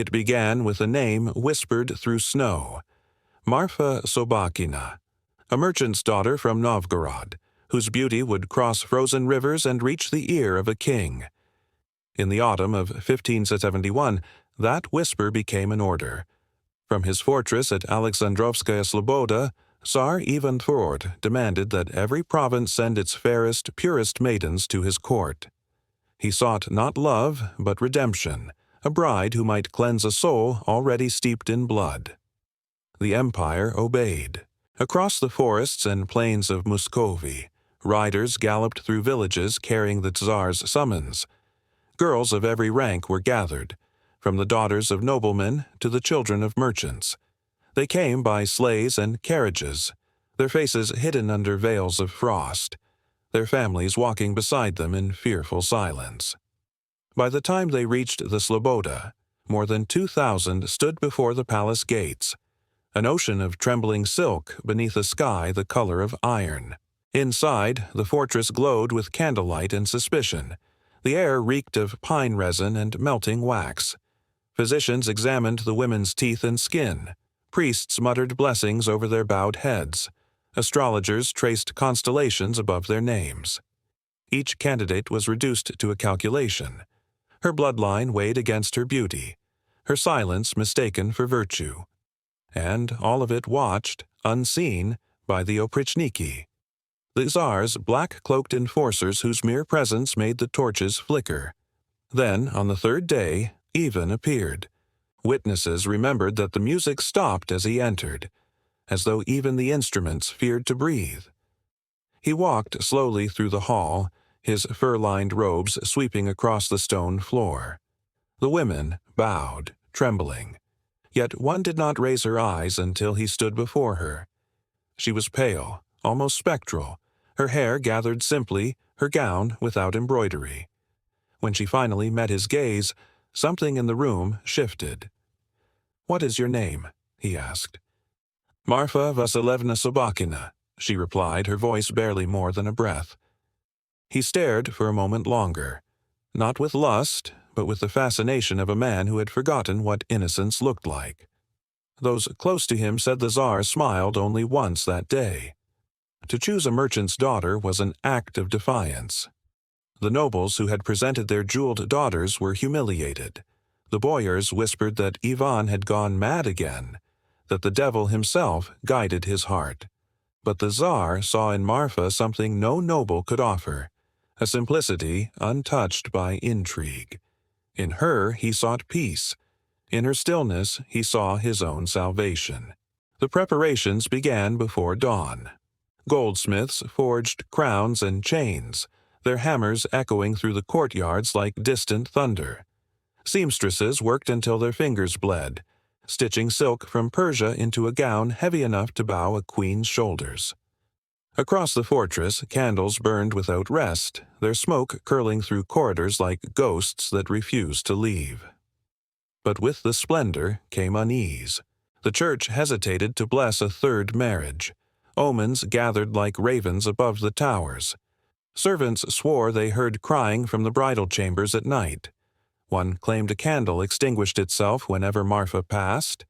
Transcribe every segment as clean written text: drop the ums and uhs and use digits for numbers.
It began with a name whispered through snow, Marfa Sobakina, a merchant's daughter from Novgorod, whose beauty would cross frozen rivers and reach the ear of a king. In the autumn of 1571, that whisper became an order. From his fortress at Alexandrovskaya Sloboda, Tsar Ivan IV demanded that every province send its fairest, purest maidens to his court. He sought not love, but redemption, a bride who might cleanse a soul already steeped in blood. The empire obeyed. Across the forests and plains of Muscovite, riders galloped through villages carrying the Tsar's summons. Girls of every rank were gathered, from the daughters of noblemen to the children of merchants. They came by sleighs and carriages, their faces hidden under veils of frost, their families walking beside them in fearful silence. By the time they reached the Sloboda, more than 2,000 stood before the palace gates, an ocean of trembling silk beneath a sky the color of iron. Inside, the fortress glowed with candlelight and suspicion. The air reeked of pine resin and melting wax. Physicians examined the women's teeth and skin. Priests muttered blessings over their bowed heads. Astrologers traced constellations above their names. Each candidate was reduced to a calculation. Her bloodline weighed against her beauty, her silence mistaken for virtue. And all of it watched, unseen, by the oprichniki, the Tsar's black-cloaked enforcers whose mere presence made the torches flicker. Then, on the third day, Ivan appeared. Witnesses remembered that the music stopped as he entered, as though even the instruments feared to breathe. He walked slowly through the hall, his fur-lined robes sweeping across the stone floor. The women bowed, trembling. Yet one did not raise her eyes until he stood before her. She was pale, almost spectral, her hair gathered simply, her gown without embroidery. When she finally met his gaze, something in the room shifted. "What is your name?" he asked. "Marfa Vasilievna Sobakina," she replied, her voice barely more than a breath. He stared for a moment longer, not with lust, but with the fascination of a man who had forgotten what innocence looked like. Those close to him said the Tsar smiled only once that day. To choose a merchant's daughter was an act of defiance. The nobles who had presented their jeweled daughters were humiliated. The boyars whispered that Ivan had gone mad again, that the devil himself guided his heart. But the Tsar saw in Marfa something no noble could offer, a simplicity untouched by intrigue. In her he sought peace. In her stillness he saw his own salvation. The preparations began before dawn. Goldsmiths forged crowns and chains, their hammers echoing through the courtyards like distant thunder. Seamstresses worked until their fingers bled, stitching silk from Persia into a gown heavy enough to bow a queen's shoulders. Across the fortress, candles burned without rest, their smoke curling through corridors like ghosts that refused to leave. But with the splendor came unease. The church hesitated to bless a third marriage. Omens gathered like ravens above the towers. Servants swore they heard crying from the bridal chambers at night. One claimed a candle extinguished itself whenever Marfa passed.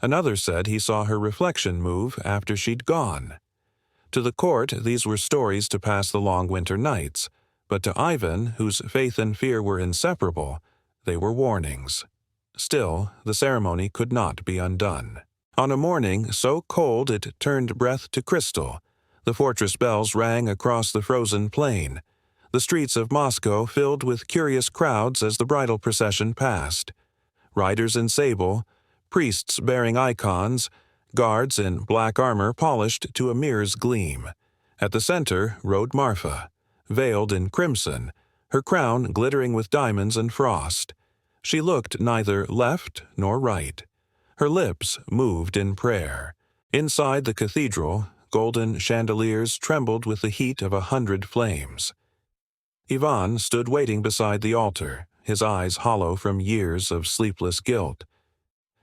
Another said he saw her reflection move after she'd gone. To the court, these were stories to pass the long winter nights, but to Ivan, whose faith and fear were inseparable, they were warnings. Still, the ceremony could not be undone. On a morning so cold it turned breath to crystal, the fortress bells rang across the frozen plain. The streets of Moscow filled with curious crowds as the bridal procession passed. Riders in sable, priests bearing icons, guards in black armor polished to a mirror's gleam. At the center rode Marfa, veiled in crimson, her crown glittering with diamonds and frost. She looked neither left nor right. Her lips moved in prayer. Inside the cathedral, golden chandeliers trembled with the heat of 100 flames. Ivan stood waiting beside the altar, his eyes hollow from years of sleepless guilt.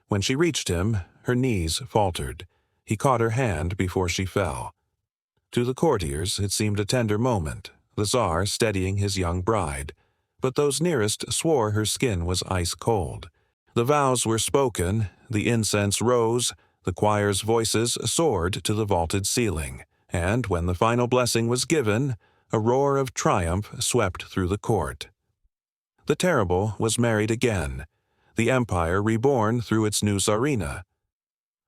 When she reached him, her knees faltered. He caught her hand before she fell. To the courtiers it seemed a tender moment, the Tsar steadying his young bride, but those nearest swore her skin was ice cold. The vows were spoken, the incense rose, the choir's voices soared to the vaulted ceiling, and when the final blessing was given, a roar of triumph swept through the court. The terrible was married again, the empire reborn through its new Tsarina.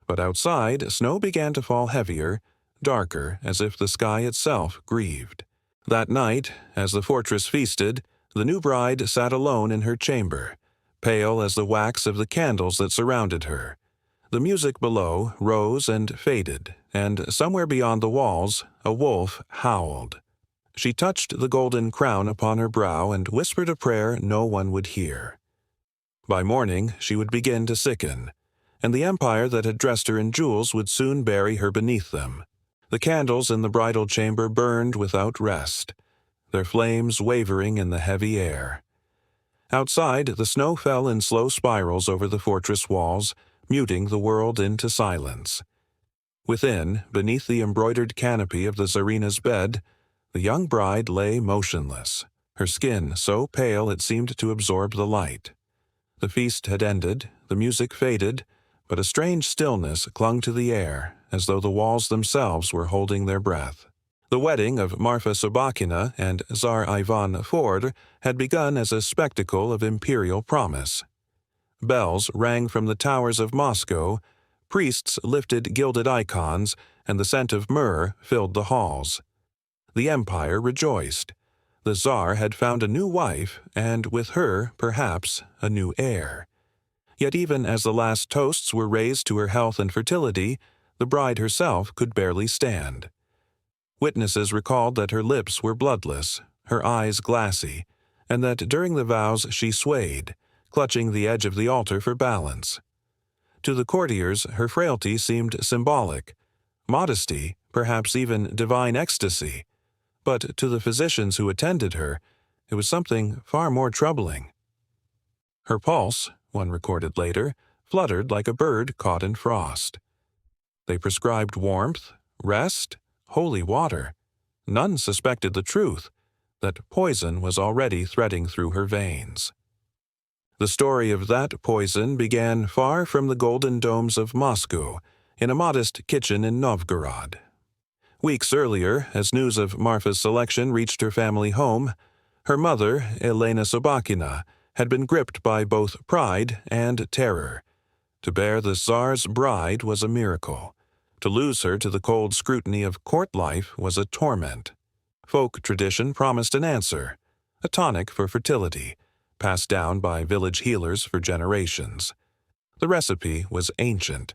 But outside, snow began to fall heavier, darker, as if the sky itself grieved. That night, as the fortress feasted, the new bride sat alone in her chamber, pale as the wax of the candles that surrounded her. The music below rose and faded, and somewhere beyond the walls, a wolf howled. She touched the golden crown upon her brow and whispered a prayer no one would hear. By morning, she would begin to sicken, and the empire that had dressed her in jewels would soon bury her beneath them. The candles in the bridal chamber burned without rest, their flames wavering in the heavy air. Outside, the snow fell in slow spirals over the fortress walls, muting the world into silence. Within, beneath the embroidered canopy of the Tsarina's bed, the young bride lay motionless, her skin so pale it seemed to absorb the light. The feast had ended, the music faded, but a strange stillness clung to the air, as though the walls themselves were holding their breath. The wedding of Marfa Sobakina and Tsar Ivan IV had begun as a spectacle of imperial promise. Bells rang from the towers of Moscow, priests lifted gilded icons, and the scent of myrrh filled the halls. The empire rejoiced. The Tsar had found a new wife, and with her, perhaps, a new heir. Yet even as the last toasts were raised to her health and fertility, the bride herself could barely stand. Witnesses recalled that her lips were bloodless, her eyes glassy, and that during the vows she swayed, clutching the edge of the altar for balance. To the courtiers, her frailty seemed symbolic, modesty, perhaps even divine ecstasy, but to the physicians who attended her, it was something far more troubling. Her pulse, one recorded later, fluttered like a bird caught in frost. They prescribed warmth, rest, holy water. None suspected the truth, that poison was already threading through her veins. The story of that poison began far from the golden domes of Moscow, in a modest kitchen in Novgorod. Weeks earlier, as news of Marfa's selection reached her family home, her mother, Elena Sobakina, had been gripped by both pride and terror. To bear the Tsar's bride was a miracle. To lose her to the cold scrutiny of court life was a torment. Folk tradition promised an answer, a tonic for fertility, passed down by village healers for generations. The recipe was ancient,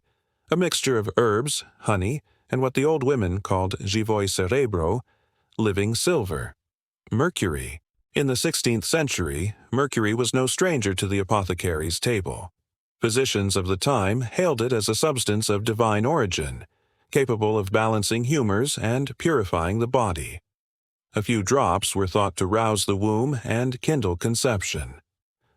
a mixture of herbs, honey, and what the old women called живое серебро, living silver. Mercury. In the 16th century, mercury was no stranger to the apothecary's table. Physicians of the time hailed it as a substance of divine origin, capable of balancing humors and purifying the body. A few drops were thought to rouse the womb and kindle conception.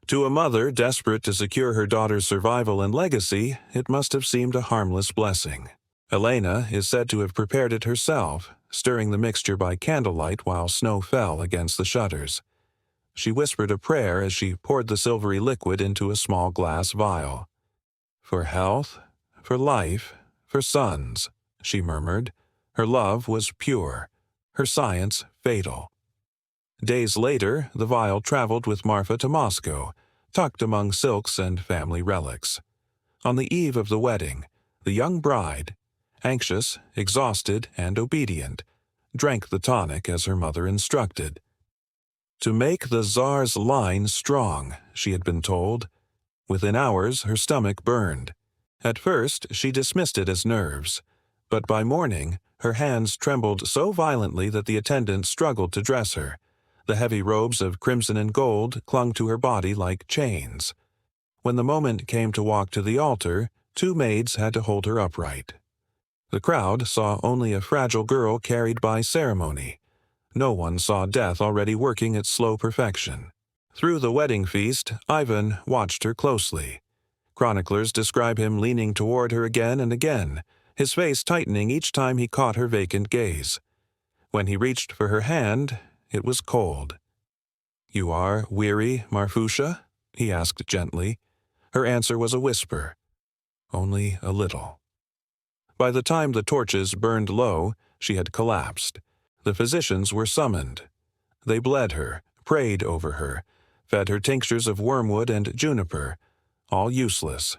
To a mother desperate to secure her daughter's survival and legacy, it must have seemed a harmless blessing. Elena is said to have prepared it herself, stirring the mixture by candlelight while snow fell against the shutters. She whispered a prayer as she poured the silvery liquid into a small glass vial. "For health, for life, for sons," she murmured. Her love was pure, her science fatal. Days later, the vial traveled with Marfa to Moscow, tucked among silks and family relics. On the eve of the wedding, the young bride, anxious, exhausted, and obedient, drank the tonic as her mother instructed. To make the Tsar's line strong, she had been told. Within hours, her stomach burned. At first, she dismissed it as nerves, but by morning, her hands trembled so violently that the attendants struggled to dress her. The heavy robes of crimson and gold clung to her body like chains. When the moment came to walk to the altar, 2 maids had to hold her upright. The crowd saw only a fragile girl carried by ceremony. No one saw death already working its slow perfection. Through the wedding feast, Ivan watched her closely. Chroniclers describe him leaning toward her again and again, his face tightening each time he caught her vacant gaze. When he reached for her hand, it was cold. "You are weary, Marfusha?" he asked gently. Her answer was a whisper, only a little. By the time the torches burned low, she had collapsed. The physicians were summoned. They bled her, prayed over her, fed her tinctures of wormwood and juniper, all useless.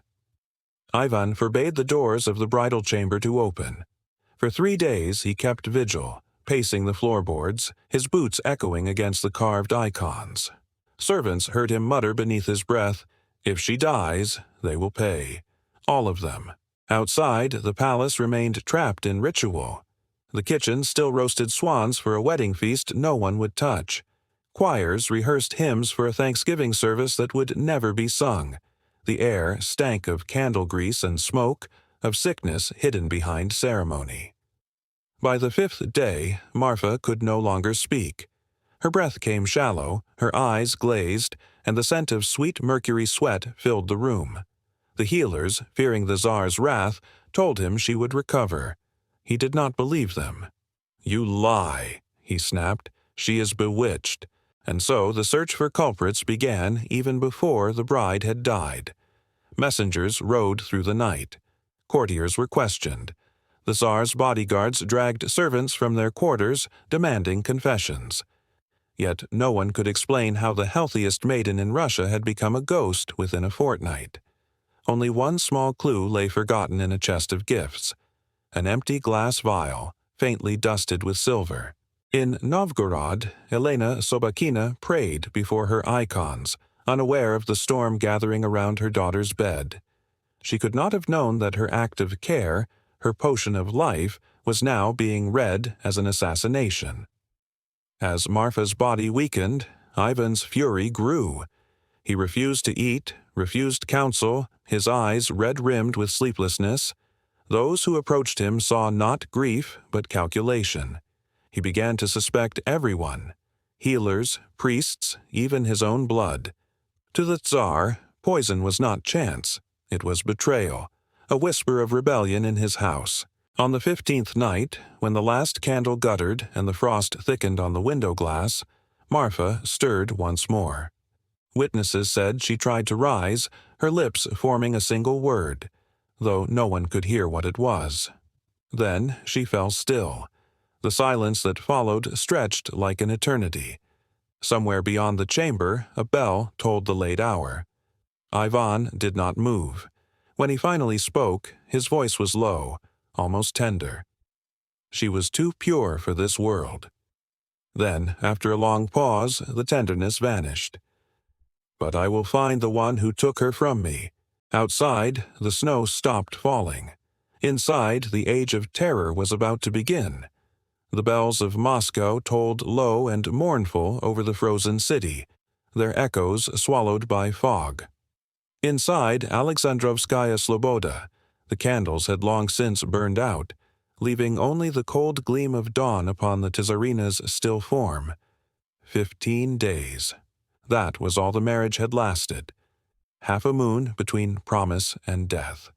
Ivan forbade the doors of the bridal chamber to open. For 3 days he kept vigil, pacing the floorboards, his boots echoing against the carved icons. Servants heard him mutter beneath his breath, "If she dies, they will pay. All of them." Outside, the palace remained trapped in ritual. The kitchen still roasted swans for a wedding feast no one would touch. Choirs rehearsed hymns for a Thanksgiving service that would never be sung. The air stank of candle grease and smoke, of sickness hidden behind ceremony. By the 5th day, Marfa could no longer speak. Her breath came shallow, her eyes glazed, and the scent of sweet mercury sweat filled the room. The healers, fearing the Tsar's wrath, told him she would recover. He did not believe them. "You lie," he snapped. "She is bewitched." And so the search for culprits began even before the bride had died. Messengers rode through the night. Courtiers were questioned. The Tsar's bodyguards dragged servants from their quarters, demanding confessions. Yet no one could explain how the healthiest maiden in Russia had become a ghost within a fortnight. Only one small clue lay forgotten in a chest of gifts: an empty glass vial, faintly dusted with silver. In Novgorod, Marfa Sobakina prayed before her icons, unaware of the storm gathering around her daughter's bed. She could not have known that her act of care, her potion of life, was now being read as an assassination. As Marfa's body weakened, Ivan's fury grew. He refused to eat, refused counsel, his eyes red-rimmed with sleeplessness. Those who approached him saw not grief, but calculation. He began to suspect everyone: healers, priests, even his own blood. To the Tsar, poison was not chance. It was betrayal, a whisper of rebellion in his house. On the 15th night, when the last candle guttered and the frost thickened on the window glass, Marfa stirred once more. Witnesses said she tried to rise, her lips forming a single word, though no one could hear what it was. Then she fell still. The silence that followed stretched like an eternity. Somewhere beyond the chamber, a bell tolled the late hour. Ivan did not move. When he finally spoke, his voice was low, almost tender. She was too pure for this world. Then, after a long pause, the tenderness vanished. "But I will find the one who took her from me." Outside, the snow stopped falling. Inside, the age of terror was about to begin. The bells of Moscow tolled low and mournful over the frozen city, their echoes swallowed by fog. Inside Alexandrovskaya Sloboda, the candles had long since burned out, leaving only the cold gleam of dawn upon the Tsarina's still form. 15 days. That was all the marriage had lasted. Half a moon between promise and death.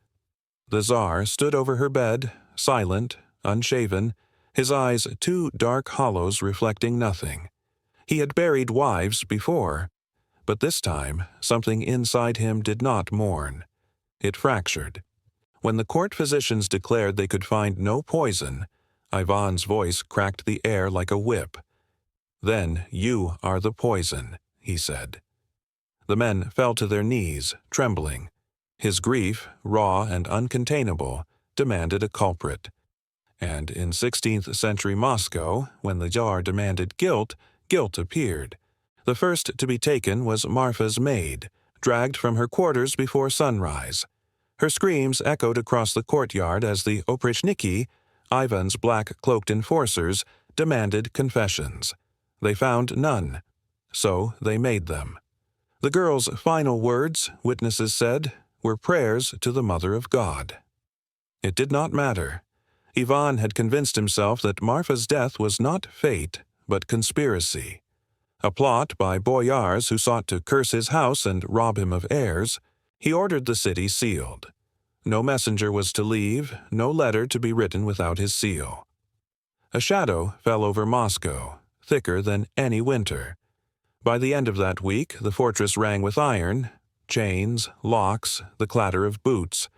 The Tsar stood over her bed, silent, unshaven, his eyes 2 dark hollows reflecting nothing. He had buried wives before, but this time something inside him did not mourn. It fractured. When the court physicians declared they could find no poison, Ivan's voice cracked the air like a whip. "Then you are the poison," he said. The men fell to their knees, trembling. His grief, raw and uncontainable, demanded a culprit. And in 16th century Moscow, when the Tsar demanded guilt, guilt appeared. The first to be taken was Marfa's maid, dragged from her quarters before sunrise. Her screams echoed across the courtyard as the oprichniki, Ivan's black-cloaked enforcers, demanded confessions. They found none, so they made them. The girl's final words, witnesses said, were prayers to the Mother of God. It did not matter. Ivan had convinced himself that Marfa's death was not fate, but conspiracy. A plot by boyars who sought to curse his house and rob him of heirs. He ordered the city sealed. No messenger was to leave, no letter to be written without his seal. A shadow fell over Moscow, thicker than any winter. By the end of that week, the fortress rang with iron, chains, locks, the clatter of boots.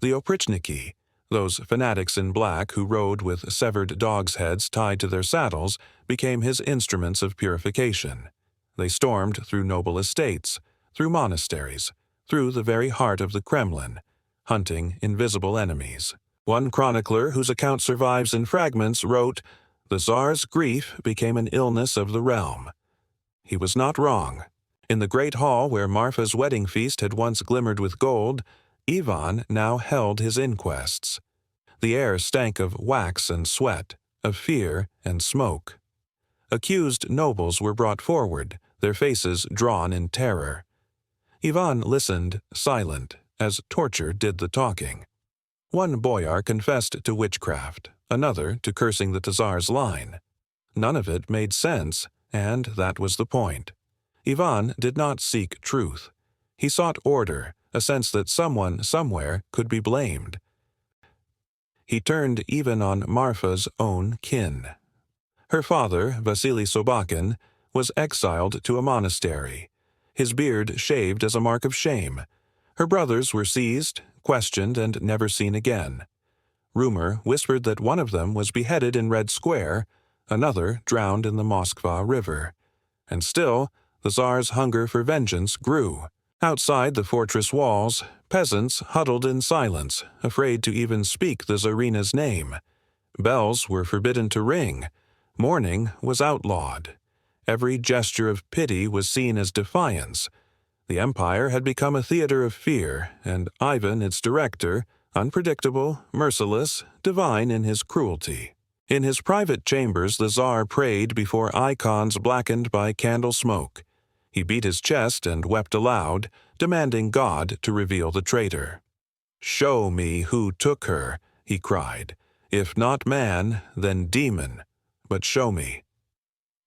The oprichniki, those fanatics in black who rode with severed dogs' heads tied to their saddles, became his instruments of purification. They stormed through noble estates, through monasteries, through the very heart of the Kremlin, hunting invisible enemies. One chronicler, whose account survives in fragments, wrote, "The Tsar's grief became an illness of the realm." He was not wrong. In the great hall where Marfa's wedding feast had once glimmered with gold, Ivan now held his inquests. The air stank of wax and sweat, of fear and smoke. Accused nobles were brought forward, their faces drawn in terror. Ivan listened, silent, as torture did the talking. One boyar confessed to witchcraft, another to cursing the Tsar's line. None of it made sense, and that was the point. Ivan did not seek truth. He sought order, a sense that someone somewhere could be blamed. He turned even on Marfa's own kin. Her father, Vasily Sobakin, was exiled to a monastery, his beard shaved as a mark of shame. Her brothers were seized, questioned, and never seen again. Rumor whispered that one of them was beheaded in Red Square, another drowned in the Moskva River. And still, the Tsar's hunger for vengeance grew. Outside the fortress walls, peasants huddled in silence, afraid to even speak the Tsarina's name. Bells were forbidden to ring. Mourning was outlawed. Every gesture of pity was seen as defiance. The empire had become a theater of fear, and Ivan, its director, unpredictable, merciless, divine in his cruelty. In his private chambers, the Tsar prayed before icons blackened by candle smoke. He beat his chest and wept aloud, demanding God to reveal the traitor. "Show me who took her," he cried. "If not man, then demon, but show me."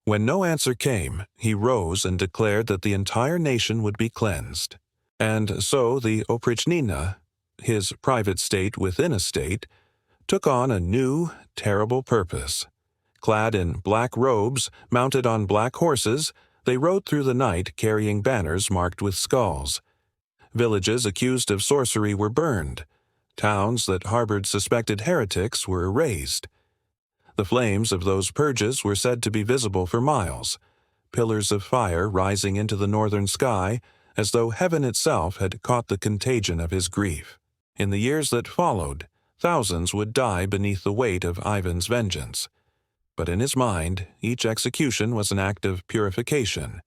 When no answer came, he rose and declared that the entire nation would be cleansed. And so the oprichnina, his private state within a state, took on a new, terrible purpose. Clad in black robes, mounted on black horses, they rode through the night carrying banners marked with skulls. Villages accused of sorcery were burned. Towns that harbored suspected heretics were erased. The flames of those purges were said to be visible for miles, pillars of fire rising into the northern sky, as though heaven itself had caught the contagion of his grief. In the years that followed, thousands would die beneath the weight of Ivan's vengeance. But in his mind, each execution was an act of purification,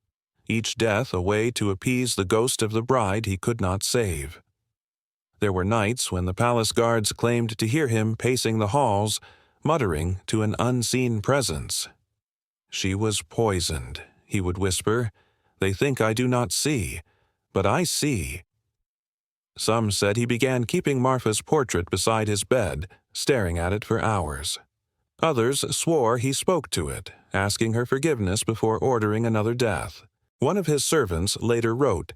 each death a way to appease the ghost of the bride he could not save. There were nights when the palace guards claimed to hear him pacing the halls, muttering to an unseen presence. "She was poisoned," he would whisper. "They think I do not see, but I see." Some said he began keeping Marfa's portrait beside his bed, staring at it for hours. Others swore he spoke to it, asking her forgiveness before ordering another death. One of his servants later wrote,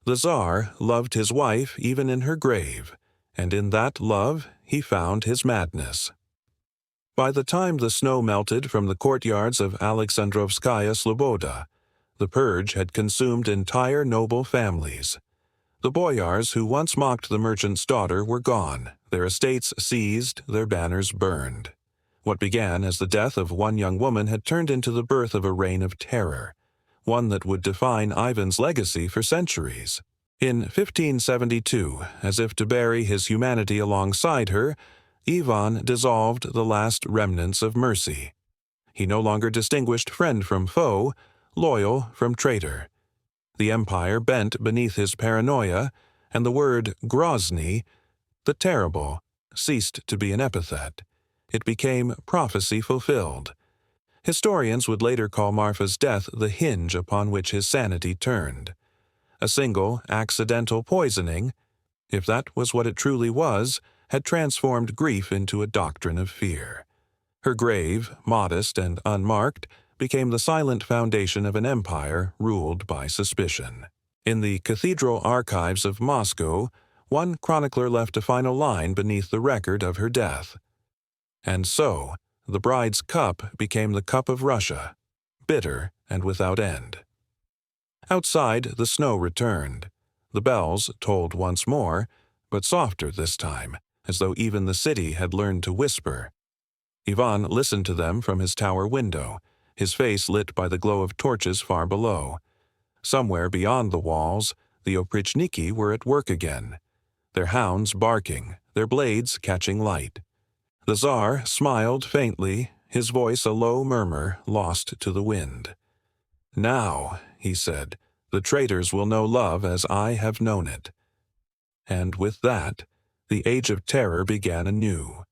"The Tsar loved his wife even in her grave, and in that love he found his madness." By the time the snow melted from the courtyards of Alexandrovskaya Sloboda, the purge had consumed entire noble families. The boyars who once mocked the merchant's daughter were gone, their estates seized, their banners burned. What began as the death of one young woman had turned into the birth of a reign of terror, one that would define Ivan's legacy for centuries. In 1572, as if to bury his humanity alongside her, Ivan dissolved the last remnants of mercy. He no longer distinguished friend from foe, loyal from traitor. The empire bent beneath his paranoia, and the word Grozny, the terrible, ceased to be an epithet. It became prophecy fulfilled. Historians would later call Marfa's death the hinge upon which his sanity turned. A single, accidental poisoning, if that was what it truly was, had transformed grief into a doctrine of fear. Her grave, modest and unmarked, became the silent foundation of an empire ruled by suspicion. In the cathedral archives of Moscow, one chronicler left a final line beneath the record of her death. And so, the bride's cup became the cup of Russia, bitter and without end. Outside, the snow returned. The bells tolled once more, but softer this time, as though even the city had learned to whisper. Ivan listened to them from his tower window, his face lit by the glow of torches far below. Somewhere beyond the walls, the oprichniki were at work again, their hounds barking, their blades catching light. The Tsar smiled faintly, his voice a low murmur lost to the wind. "Now," he said, "the traitors will know love as I have known it." And with that, the Age of Terror began anew.